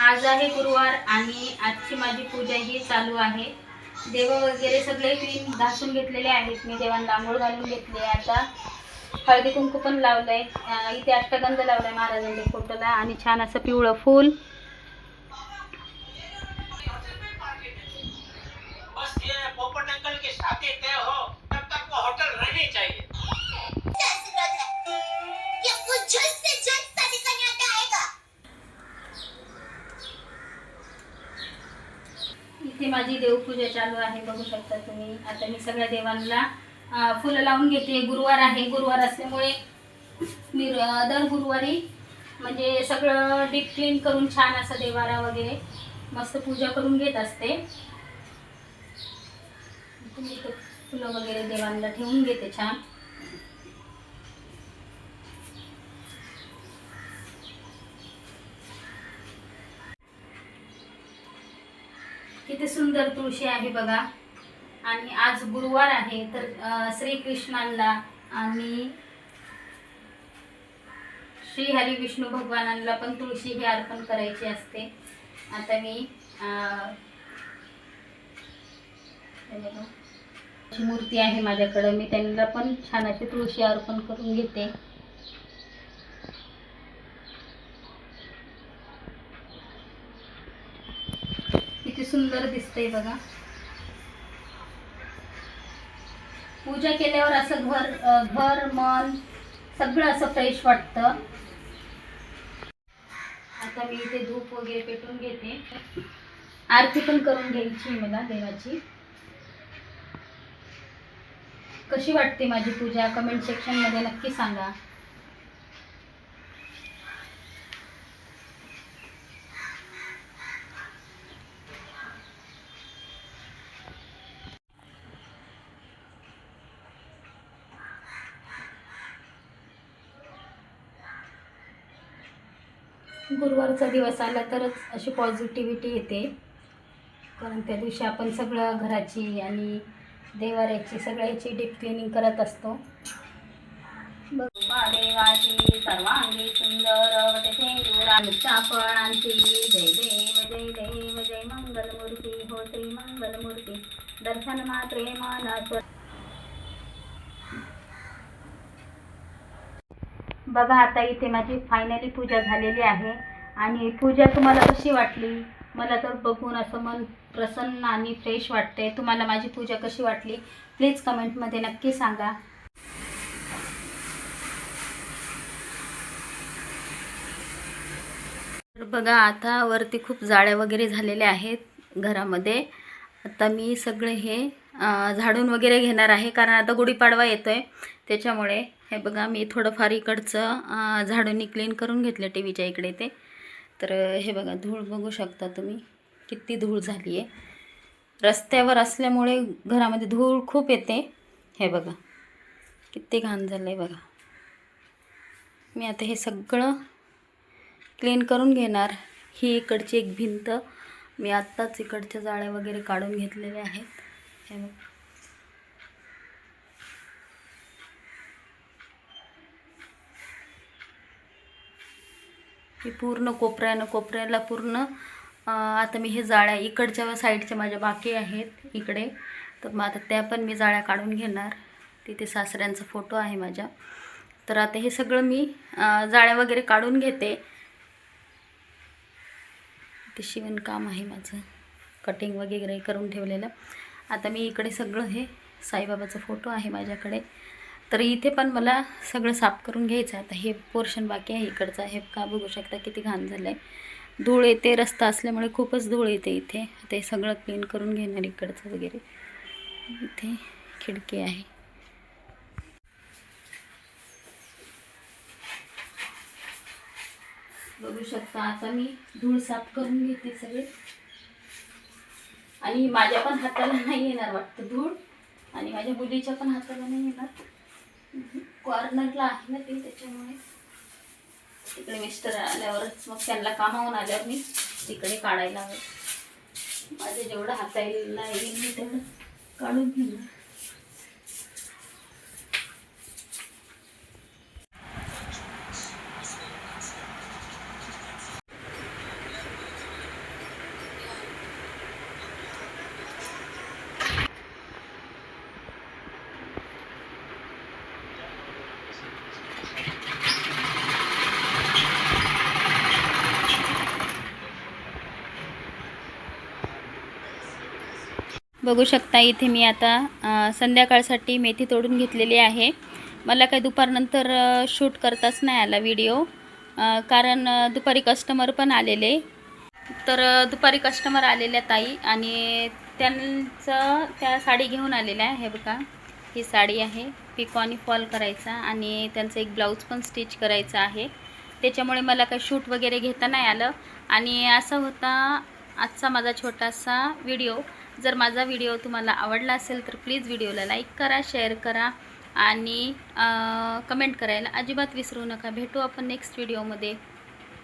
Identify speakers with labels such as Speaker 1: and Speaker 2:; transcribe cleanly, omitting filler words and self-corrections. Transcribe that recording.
Speaker 1: आज आहे गुरुवार आणि आजची माझी पूजा ही चालू आहे. देव वगैरे सगळे क्लीन घासून घेतलेले आहेत. मी देवांना आंघोळ घालून घेतली. आता हळदी कुंकू पण लावलंय. इथे अष्टगंध लावलाय महाराजांच्या फोटोला आणि छान असं पिवळं फूल. इथे माझी देवपूजा चालू आहे, बघू शकता तुम्ही. आता मी सगळ्या देवांना फुलं लावून घेते. गुरुवार आहे, गुरुवार असल्यामुळे मी दर गुरुवारी म्हणजे सगळं डीप क्लीन करून छान असं देवारा वगैरे मस्त पूजा करून घेत असते. फुलं वगैरे देवांना ठेवून घेते छान. किती सुंदर तुळशी आहे बघा. आणि आज गुरुवार आहे तर श्रीकृष्णांना आणि श्री हरी विष्णू भगवानांना पण तुळशी ही अर्पण करायची असते. आता मी मूर्ती आहे माझ्याकडे, मी त्यांना पण छान अशी तुळशी अर्पण करून घेते. किती सुंदर दिसतंय बघा. पूजा केल्यावर असं घर मन सगळं असं फ्रेश वाटतं. आता मी इथे धूप वगैरे पेटून घेते. आरती पण करून घ्यायची मला देवाची. कशी वाटते माझी पूजा कमेंट सेक्शन मध्ये नक्की सांगा. गुरुवारचा दिवस आला तरच अशी पॉझिटिव्हिटी येते, कारण त्या दिवशी आपण सगळं घराची आणि देवाऱ्याची सगळ्याची डीप क्लिनिंग करत असतो. देवाची सर्वांगी सुंदर फळांची जय देव जय देव जय मंगलमूर्ती हो श्री मंगलमूर्ती दर्शन मात्रे मन. बघा आता इथे माझी फायनली पूजा झालेली आहे. आणि पूजा तुम्हाला कशी वाटली? मला तर बघून असं मन प्रसन्न आणि फ्रेश वाटते. तुम्हाला माझी पूजा कशी वाटली प्लीज कमेंटमध्ये नक्की सांगा. तर बघा आता वरती खूप जाळ्या वगैरे झालेल्या आहेत घरामध्ये. आता मी सगळे हे झाडून वगैरे घेणार आहे, कारण आता गुढीपाडवा येतोय त्याच्यामुळे. हे बघा मी थोडंफार इकडचं झाडून क्लीन करून घेतलं टीव्हीच्या इकडे ते. तर हे बघा धूळ बघू शकता तुम्ही किती धूळ झाली आहे. रस्त्यावर असल्यामुळे घरामध्ये धूळ खूप येते. हे बघा किती घाण झालं आहे बघा. मी आता हे सगळं क्लीन करून घेणार. ही इकडची एक भिंत मी आत्ताच इकडच्या जाळ्या वगैरे काढून घेतलेल्या आहेत. हे बघा ही पूर्ण कोपऱ्याला पूर्ण आता मी हे जाळ्या इकडच्या साईडच्या माझ्या बाकी आहेत इकडे, तर मग आता त्या पण मी जाळ्या काढून घेणार. तिथे सासऱ्यांचा फोटो आहे माझ्या. तर आता हे सगळं मी जाळ्या वगैरे काढून घेते. ते शिवणकाम आहे माझं, कटिंग वगैरे करून ठेवलेलं. आता मी इकडे सगळं हे साईबाबाचा फोटो आहे माझ्याकडे, तर इथे पण मला सगळं साफ करून घ्यायचं. आता हे पोर्शन बाकी आहे इकडचा. हे का बघू शकता किती घाण झालं आहे. धूळ येते, रस्ता असल्यामुळे खूपच धूळ येते इथे. ते सगळं क्लीन करून घेणार इकडचं वगैरे. इथे खिडकी आहे. बघू शकता आता मी धूळ साफ करून घेते सगळे. आणि माझ्या पण हाताला नाही येणार वाटतं धूळ, आणि माझ्या मुलीच्या पण हाताला नाही येणार. कॉर्नरला आहे ना ते, त्याच्यामुळे तिकडे मिस्टर आल्यावरच मग त्यांना कामावून आल्यावर मी तिकडे काढायला हवं. माझे जेवढं हाताला येईल मी तेवढं काढून घेणार. बघू शकता इथे मी आता संध्याकाळसाठी मेथी तोडून घेतलेली आहे. मला काही दुपारनंतर शूट करताच नाही आला व्हिडिओ, कारण दुपारी कस्टमर पण आलेले. तर दुपारी कस्टमर आलेल्या ताई आणि त्यांचं त्या साडी घेऊन आलेल्या आहे. हे बघा, ही साडी आहे, पिको आणि फॉल करायचा आणि त्यांचं एक ब्लाऊज पण स्टिच करायचं आहे. त्याच्यामुळे मला काही शूट वगैरे घेता नाही आलं. आणि असा होता आजचा माझा छोटासा व्हिडिओ. जर माझा व्हिडिओ तुम्हाला आवडला असेल तर प्लीज व्हिडिओला लाईक करा, शेअर करा आणि कमेंट करायला अजिबात विसरू नका. भेटू आपण नेक्स्ट व्हिडिओमध्ये.